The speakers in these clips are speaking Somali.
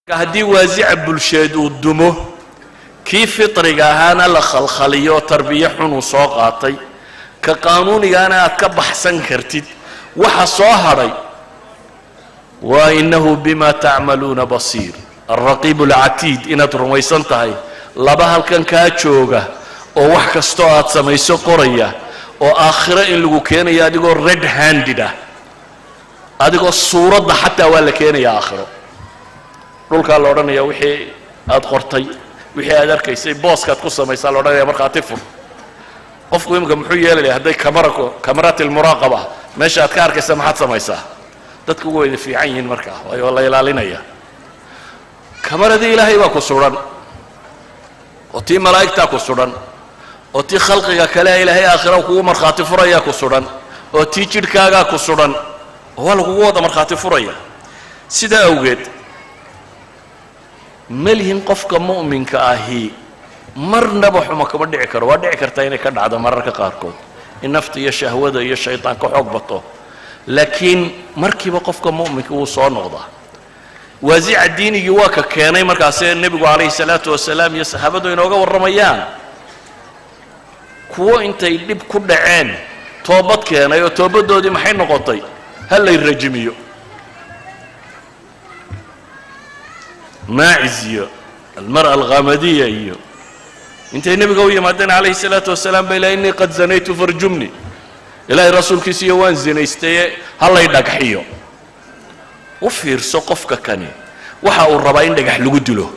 haddii waasica bulsheed uu dumo kii fitriga ahaana la khalkhaliyo tarbiya xun uu soo qaatay ka qaanuunigaana aad ka baxsan kartid waxa soo hadhay wa innahu bima ta'maluna basir الرقيب العتيد inaad rumaysan tahay laba halkan ka jooga oo wax kasto aad samayso qoraya oo aakhira in lagu keenayo adigoo red handed adigoo suurada xataa waa la keenayaa aakhiro dhulka la oranaya wixii aad qortay wixii aad arkaysay booskaad ku samaysaa la oranaya marka tifur qofku imka muxuu yeelay haday kamarada muraqaba meesha aad ka arkaysa maxaad samaysaa dadku way fiican yihiin marka way la ilaalinaya kamaradii ilaahay waa ku suran oo tii malaa'igta ku suran oo tii khalqiga kale ilaahay aakhira kugu marxaati furaya ku suran oo tii jidhkaaga ku suran oo lagu wada marxaati furaya sida awgeed ملهن قفك مؤمن كاهي مرنا بحما كما دعي كرو ودعي كرتا إني كدعا مرة كاركو النفط يا شهوة يا الشيطان كحقبطه لكن مركب قفك مؤمن كوصان نغضه وزيع الدين يواك كياني مركاسين النبي عليه الصلاة والسلام يا صحابته ينوغا والرميان كو انت يلب كل عين توبت كياني وتوبت دي محين نغطي هل يرجميو ماعزية المرأة الغامدية ايو انت النبي قوية مادين عليه الصلاة والسلام بلا اني قد زنيت فرجمني الهي رسول كيسي وان زنيستي هلا يدق حيو وفير سقفك كاني وحاو الرباين دقح لقدلو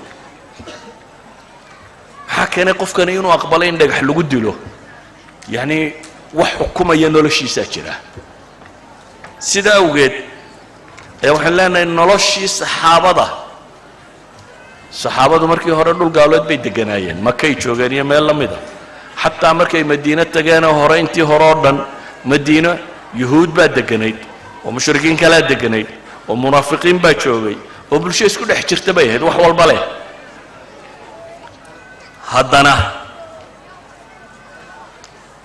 حاكيني قفك نينو اقبالين دقح لقدلو يعني وحكومة ينولشي ساكرة سيدا اوغيد يا وحلانا ينولشي صحابة مركي هورا دول قالوا بي دغنايين مكي جوغان يا ميل لميدا حتى مركي مدينه تغانا هورا انتي هورودن مدينه يهود با دغنايد ومشركين كلا دغنايد ومنافقين با جوغي وبلشي اسكو دخ جيرتا باي هيد wax walba leh hadana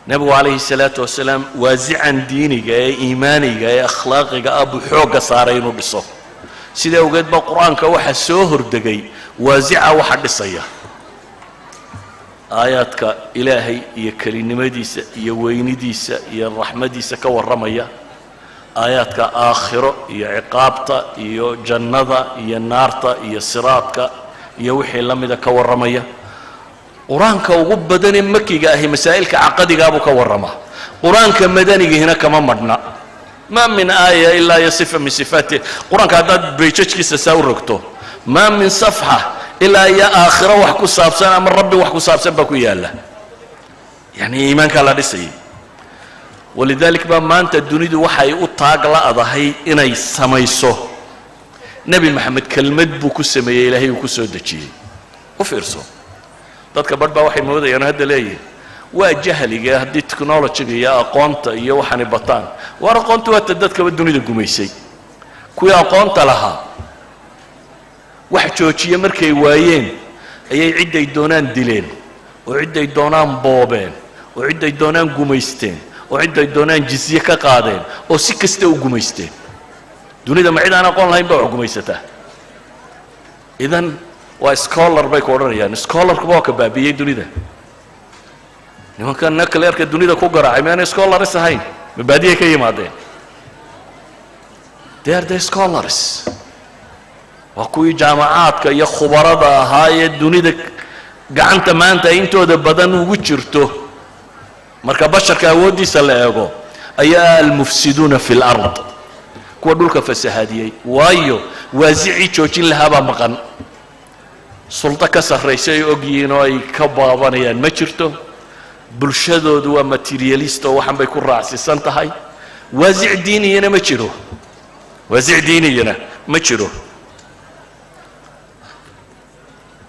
nabi alayhi salatu wassalam wazi'an diiniga ee iimaaniga ee akhlaaqiga abu xooga saaray inuu dhiso sida ogeed ba quraanka waxa soo hordagay وازعة واحد الصيا آياتك إلهي يا كلمة يا وين ديسة يا الرحمة ديسة كورمية آياتك آخرة يا عقابته يا جنة يا نارته يا صراطك يا وحي لمدة كورمية قرانك وقب بدن مكي جاهي مسائلك عقدي جابو كورمة قرانك مدني هنا كمان مدنا ما من آية إلا يصف من صفاته قرانك هذا بريتشكي سساوركتو ما من صفحة إلا يا آخرة وحكو صابسان أمر ربي وحكو صابسان بكو يالا يعني إيمانك على رسي ولذلك ما أنت الدنيا دي وحي أطاق لا أضحي إني سميسو نبي محمد كلمة بكو سمي إلهي وكو سودتشي وفرسو ضدك برد وحي مودا يعني هذا ليه وجهلي يا هدي تكنولوجي يا أقونت يا وحني بطان وأقونت وتدتك بالدنيا دي قميسي كويا أقونت لها وحجوجيه markay waayeen ayay ciiday doonaan dileen oo ciiday doonaan boobeen oo ciiday doonaan gumaysteen oo ciiday doonaan jizye ka qaadeen oo si kasta u gumaysteen dunida ma cidaan aqoon lahayn baa gumaysata idan waa scholar bay ku oranayaan scholar ku ka baabiyay dunida nimankan nakleerka dunida ku garaacay ma aan scholar ahayn mabaadiye ka yimaadeen they are the scholars وكوي جامعات كي خبراء هاي الدنيا قعنت ما أنت إنتو ده بدن وجرته مركب بشر كودي سلاجو أي المفسدون في الأرض كودولك فسهادية وايو وازعي تشوشين لهابا مقن سلطة كسر رئيسي أوجينو أي كبابانيا ما جرته بلشدو دوا ماتيرياليستو وحن بيكون رأسي سنت هاي وازع ديني أنا ما جرو وازع ديني أنا ما جرو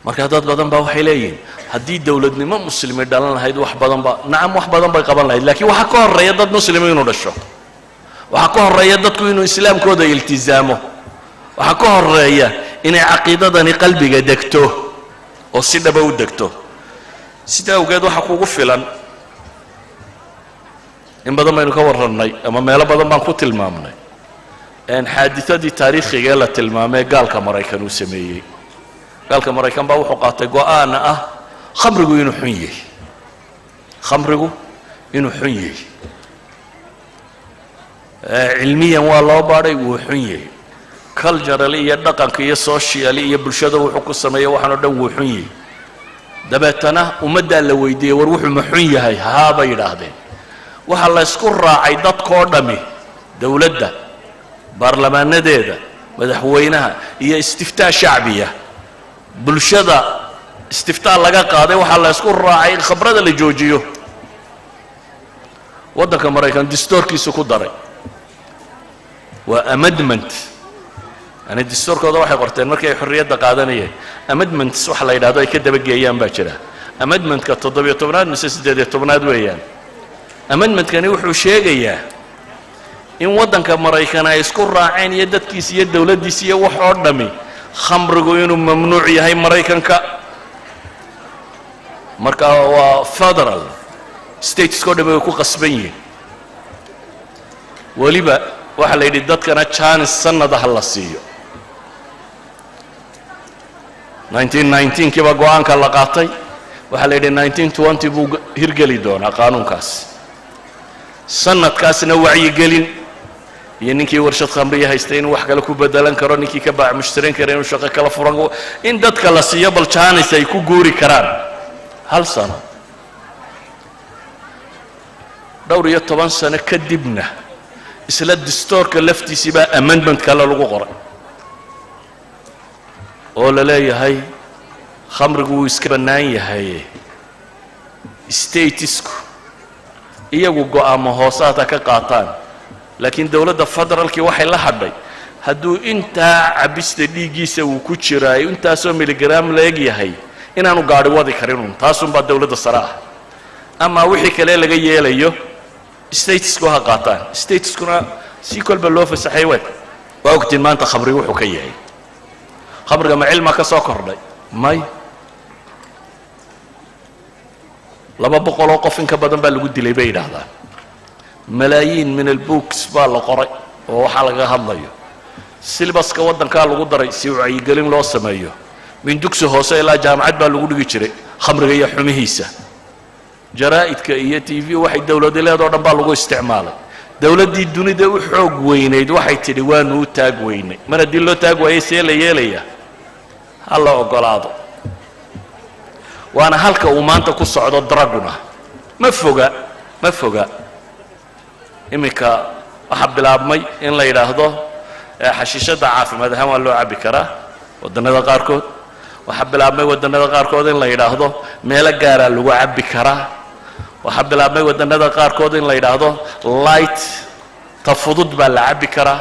marka dad badan baa waxay leeyihiin hadii dawladnimo muslimiin dhalan lahayd wax badan ba naam wax badan bay qaban lahayd laakiin waxa ka horeeya dad muslimiin inuu dhasho waxa ka horeeya dadku inuu islaamkooda iltizaamo waxa ka horeeya inay aqeedadani qalbiga degto oo si dhab u degto sida ogeed waxa kugu filan in badan baynu ka warranay ama meelo badan baan ku tilmaamnay in xaadithadii taariikhiga la tilmaamay gaalka Mareykan uu sameeyay gaalka maraykan baa wuxuu qaatay go'aana ah khamrigu inuu xun yahay khamrigu inuu xun yahay cilmiyan waa loo baadhay wuu xun yahay culturally iyo dhaqanka iyo socially iyo bulshada wuxuu ku sameeyo waxaan oo dhan wuu xun yahay dabeetana ummaddaa la weydiiyey war wuxuu ma xun yahay haa bay yidhaahdeen waxaa la ysku raacay dadkoo dhammi dowladda baarlamaanadeeda madaxweynaha iyo istiftaa shacbiya bulshada istiftaa laga qaaday waxaa la ysku raacay in khamrada la joojiyo waddanka maraykan dastuurkiisu ku daray waa amendment yani dastuurkooda waxay qorteen markii ay xorriyadda qaadanayeen amendments waxa la yidhahdo ay ka dabageeyaan baa jira amendmentka 17aad mise 18aad weeyaan amendmentkani wuxuu sheegayaa in waddanka maraykan ay isku raaceen iyo dadkiisa iyo dowladdiisa iyo wax oo dhammi khamrigu inuu mamnuuc yahay maraykanka marka waa federal stateskoo dhammi way ku qasban yihiin weliba waxaa la yidhi dadkana jaanis sannadaha la siiyo 1919kii baa go'aanka la qaatay waxaa la yidhi 1920 buu hirgeli doonaa qaanuunkaas sanadkaasna wacyigelin iyo ninkii warshad khamriya haystay inuu wax kale ku bedelan karo ninkii ka baac mushtarin kara inuu shaqo kala furan in dadka la siiyo bal jaanis ay ku guuri karaan hal sano dhowr iyo 10 sano kadibna isla dastuurka laftiisii baa amendment kale lagu qoray oo la leeyahay khamrigu wuu iska bannaan yahay statesku iyagu go'aamo hoosaata ka qaataan laakiin dowladda federaalkii waxay la hadhay hadduu intaa cabista dhiiggiisa uu ku jiraayo intaasoo miligram la eg yahay inaanu gaadhi wadi karinun taasunbaa dowladda sare ah ama wixii kale laga yeelayo statesku ha qaataan stateskuna si kolba loo fasaxay waa ogtiin maanta khamrigu wuxuu ka yahay khamriga ma cilma ka soo kordhay may 200 qof in ka badan baa lagu dilay bay yidhaahdaan malaayiin min albooks baa la qoray oo waxaa laga hadlayo silbaska waddankaa lagu daray si wacyigelin loo sameeyo min dugsi hoose ilaa jaamacad baa lagu dhigi jiray khamriga iyo xumihiisa jaraa'idka iyo tv waxay dowladda leedoo dhan baa lagu isticmaalay dowladdii dunida u xoog weynayd waxay tidhi waanu u taag weynay mar haddii loo taag waayay see la yeelaya ha la ogolaado waana halka uu maanta ku socdo draguna ma foga iminka waxaa bilaabmay in la yidhaahdo xashiishadda caafimaad ahaan waa loo cabbi karaa waddannada qaarkood waxaa bilaabmay waddannada qaarkood in la yidhaahdo meelo gaaraa lagu cabbi karaa waxaa bilaabmay waddannada qaarkood in la yidhaahdo light ta fudud baa la cabbi karaa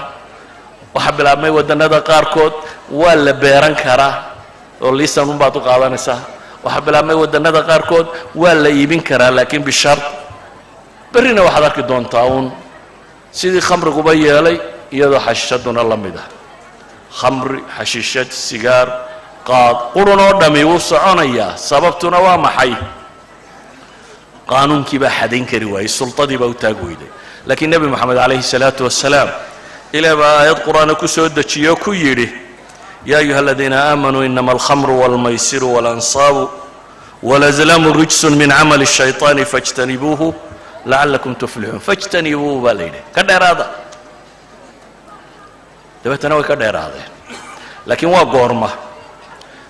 waxaa bilaabmay waddannada qaarkood waa la beeran karaa oo liisan unbaad u qaadanaysaa waxaa bilaabmay waddannada qaarkood waa la iibin karaa laakiin bishart berrina waxaad arki doontaa uun sidii khamriguba yeelay iyadoo xashiishaduna la mid ah khamri xashiishad sigaar qaad qurun oo dhammi wuu soconayaa sababtuna waa maxay qaanuunkii baa xadayn kari waayey sultadii baa u taag weyday laakiin nebi moxamed calayhi salaatu wasalaam ilaah baa aayad qur'aana ku soo dejiyo ku yidhi yaa ayuha aladiina aamanuu inama alkhamru waalmaysiru waalanصaabu walazlamu rijsun min camali الshayطaani faاjtanibuuhu lacalakum tuflixuun faاjtanibuuhu baa la yidhi ka dheeraada dabeetana way ka dheeraadeen laakiin waa goorma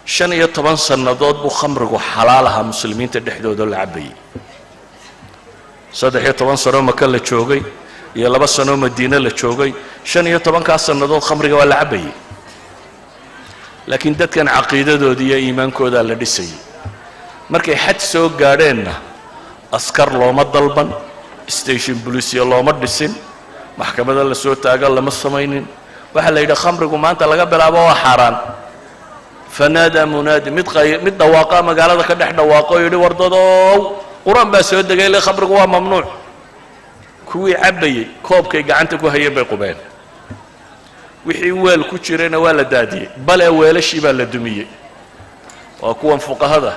15 sannadood buu khamrigu xalaal ahaa muslimiinta dhexdooda la cabbayey 13 sano maka la joogay iyo 2 sano madiine la joogay 15 sannadood khamriga waa la cabbayey laakiin dadkan caqiidadooda iyo iimaankooda la dhisayay markay xad soo gaadheenna askar looma dalban station police looma dhisin maxkamada la soo taagan lama samaynin waxa la yidhi khamrigu maanta laga bilaabo waa xaaraan فنادى منادي مد دواقة مقالة كده دواقة يدي وردادو قرآن بس يود جاي خبرك هو ممنوع كوي عبي كوب كي جعنتك وهي بقبان وحي وال كتيرين ولا دادي بلا ولا شيء بلا دمية وأكون فوق هذا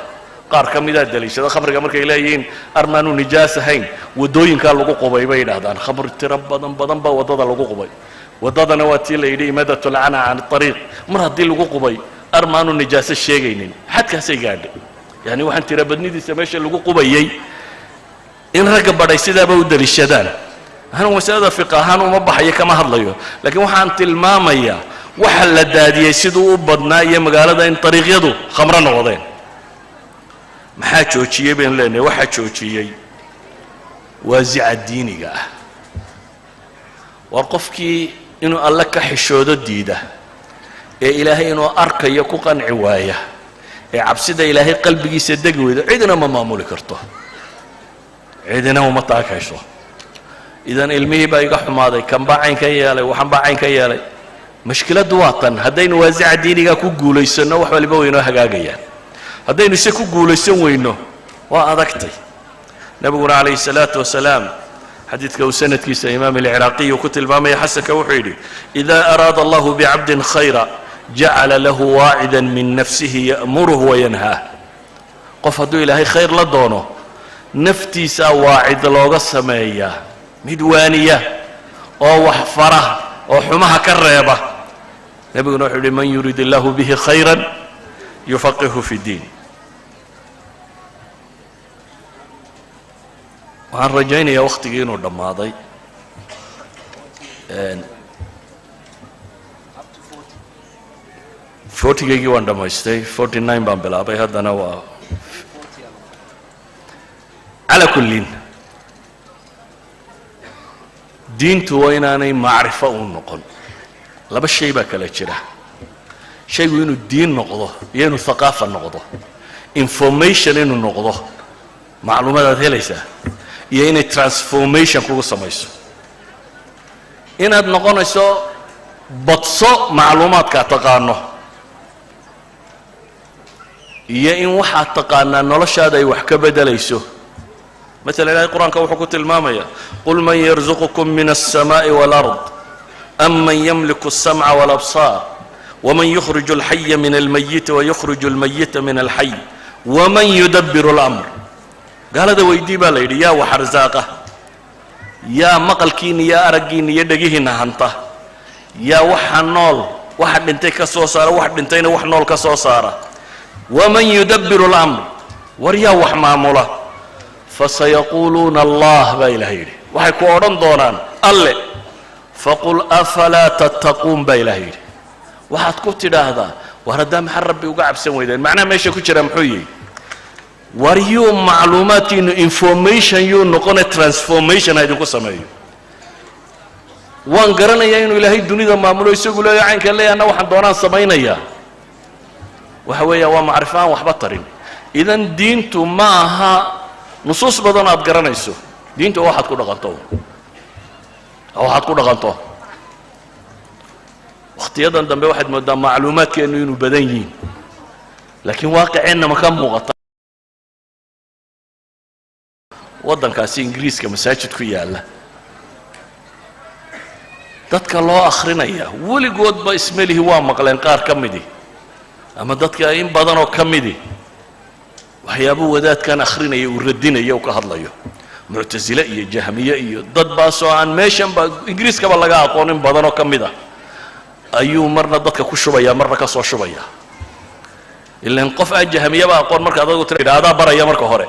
قار كم إذا دليش هذا خبرك أمرك إلهين أرمانو نجاسة هين ودوين كان لقو قبي بين هذا خبر ترب بدن وضد لقو قبي وضد نواتي ليدي مدى تلعنا عن الطريق مرة دي لقو قبي armaanu nijaaso sheegaynin xadkaasay gaadhay yani waxaan tira badnidiisa meesha lagu qubayay in ragga badhay sidaaba u daliishadaan anu masalada fiqh ahaan uma baxayo kama hadlayo laakiin waxaan tilmaamayaa waxa la daadiyey siduu u badnaa iyo magaalada in dariiqyadu khamro noqdeen maxaa joojiyey baan leenahay waxaa joojiyey waasica diiniga ah war qofkii inuu alle ka xishoodo diida ee ilaahay inuu arkayo ku qanci waaya ee cabsida ilaahay qalbigiisa degi weydo cidina ma maamuli karto cidina uma taakayso idan ilmihii baa iga xumaaday kan baa cayn ka yeelay waxaan baa cayn ka yeelay mashkiladdu waa tan haddaynu waasica diiniga ku guulaysanno wax waliba waynoo hagaagayaan haddaynu se ku guulaysan weyno waa adagtay nabiguna calayhi salaatu wasalaam xadiidka uu sanadkiisa imaam alciraaqiy ku tilmaamaya xasanka wuxuu yidhi idaa araada allahu bicabdin khayra jacala lahu waacidan min nafsihi ya'muruhu wayanhaah qof hadduu ilaahay khayr la doono naftiisaa waacid looga sameeyaa mid waaniya oo wax fara oo xumaha ka reeba nabiguna wuxuu yidhi man yurid illahu bihi khayran yufaqihu fi diin waxaan rajaynayaa wakhtigii inuu dhammaaday fortygaygii waan dhammaystay 49 baan bilaabay haddana waa calaa kullin diintu waa inaanay macrifo u noqon laba shay baa kala jira shaygu inuu diin noqdo iyo inuu thaqaafa noqdo information inuu noqdo macluumaadaad helaysaa iyo inay transformation kugu samayso inaad noqonayso badso macluumaadkaa taqaano iyo in waxaad taqaanaa noloshaada ay wax ka bedelayso مثلا إلهي القرآن كوحكو تلمامية قل من يرزقكم من السماء والأرض أم من يملك السمع والأبصار ومن يخرج الحي من الميت ويخرج الميت من الحي ومن يدبر الأمر قال هذا ويدي بالي يا وحرزاقه يا مقلكين يا أرقين يا دقيهن هنطه يا وحنول واحد انتي كسوسارة واحد انتين وحنول كسوسارة ومن يدبر الأمر وريا وحمامله فسيقولون الله بإلهي وحي كورن دونان الله فقل أفلا تتقون بإلهي وحد كنت هذا وردا محر ربي وقعب سويدين معناه ما يشكو جرى محيي وريو معلومات information يو نقول transformation هيدو كسمايو وان قرنا يا إنه إلهي الدنيا ما عملوا يسوقوا له عين كله أنا واحد دونان سمينا يا وحويا ومعرفان وحبطرين إذا دينتو معها نصوص بدن aad garanayso diinta waxaad ku dhaqanto waqtiyadan dambe waxaad moodaa macluumaadkeenu inuu badan yihiin laakiin waaqiceenna ma ka muuqata waddankaasi ingiriiska masaajid ku yaala dadka loo akhrinaya weligoodba ismelihi waa maqleen qaar ka midi ama dadka in badan oo ka midi waxyaabuu wadaadkan akhrinaya uu radinaya uu ka hadlayo muctasile iyo jahmiye iyo dad baasoo aan meeshanba ingiriiskaba laga aqoonin badan oo ka mid ah ayuu marna dadka ku shubaya marna ka soo shubaya ilaan qof aan jahmiyaba aqoon marka adigu tiraahdaa baraya marka hore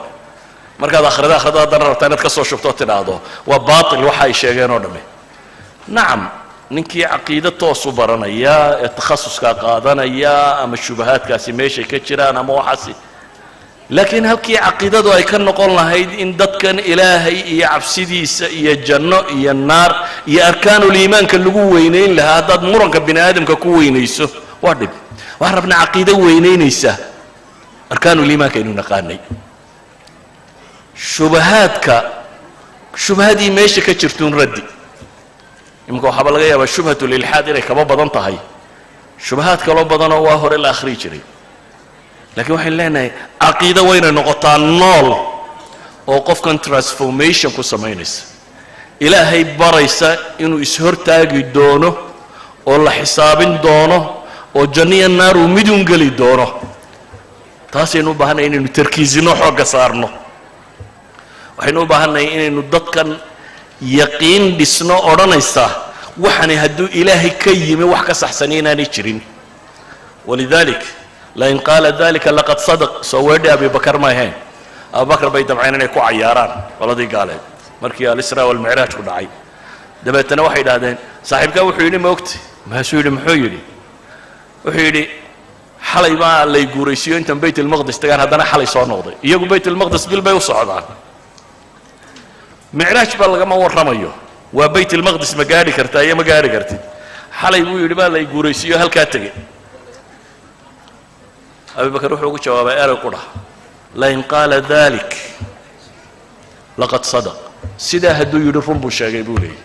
markaad akhrida haddana rabtaa inaad ka soo shubto tidhaahdo waa baatil waxa ay sheegeen oo dhamme nacam ninkii caqiida toosu baranaya ee takhasuskaa qaadanaya ama shubahaadkaasi meeshay ka jiraan ama waxaasi laakiin halkii caqiidadu ay ka noqon lahayd in dadkan ilaahay iyo cabsidiisa iyo janno iyo naar iyo arkaanul iimaanka lagu weynayn lahaa haddaad muranka bini aadamka ku weynayso waa dhib waxaan rabnaa caqiido weynaynaysa arkaanul iimaanka aynu naqaanay shubahadii meesha ka jirtuun raddi iminka waxaaba laga yaabaa shubhatul ilxaad inay kaba badan tahay shubahaad kaloo badanoo waa hore la akhriyi jiray laakiin waxaan leenahay caqiido waynay noqotaa nool oo qofkan transformation ku samaynaysa ilaahay baraysa inuu ishortaagi doono oo la xisaabin doono oo janniya naar uu midun geli doono taasaynu u baahannahay inaynu tarkiisino xoogga saarno waxaynu u baahannahay inaynu dadkan yaqiin dhisno odhanaysa waxani hadduu ilaahay ka yimi wax ka saxsani inaanay jirin walidalik lain qaala dalika laqad sadaq soo weedhi abi bakar ma ahayn abubakar bay damceen inay ku cayaaraan qoladii gaaleed markii alisraa walmicraaj ku dhacay dabeetana waxay idhahdeen saaxiibkaa wuxuu yidhi ma ogti maasuu yidhi muxuu yidhi wuxuu yidhi xalay baa lay guuraysiiyo intan bayt almaqdis tagaan haddana xalay soo noqday iyagu bayt almaqdis bil bay u socdaan micraaj baa lagama warramayo waa bayt almaqdis ma gaadhi kartaa iyo ma gaadhi kartid xalay buu yidhi baa lay guuraysiiyo halkaa tegey abubakar wuxuu ugu jawaabay erey ku dhah lain qaala dalik laqad sadaq sidaa hadduu yidhi run buu sheegay buu leeyahy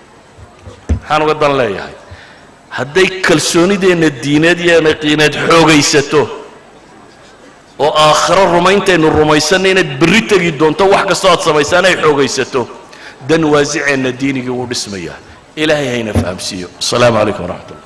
maxaan uga dan leeyahay hadday kalsoonideenna diineed iyo yaqiineed xoogaysato oo aakhiro rumayntaynu rumaysanna inaad berri tegi doonto wax kastoo aad samaysaan ay xoogaysato dan waasiceenna diinigii wuu dhismayaa ilaahay hayna fahamsiiyo asalaamu calaykum waraxmat ullah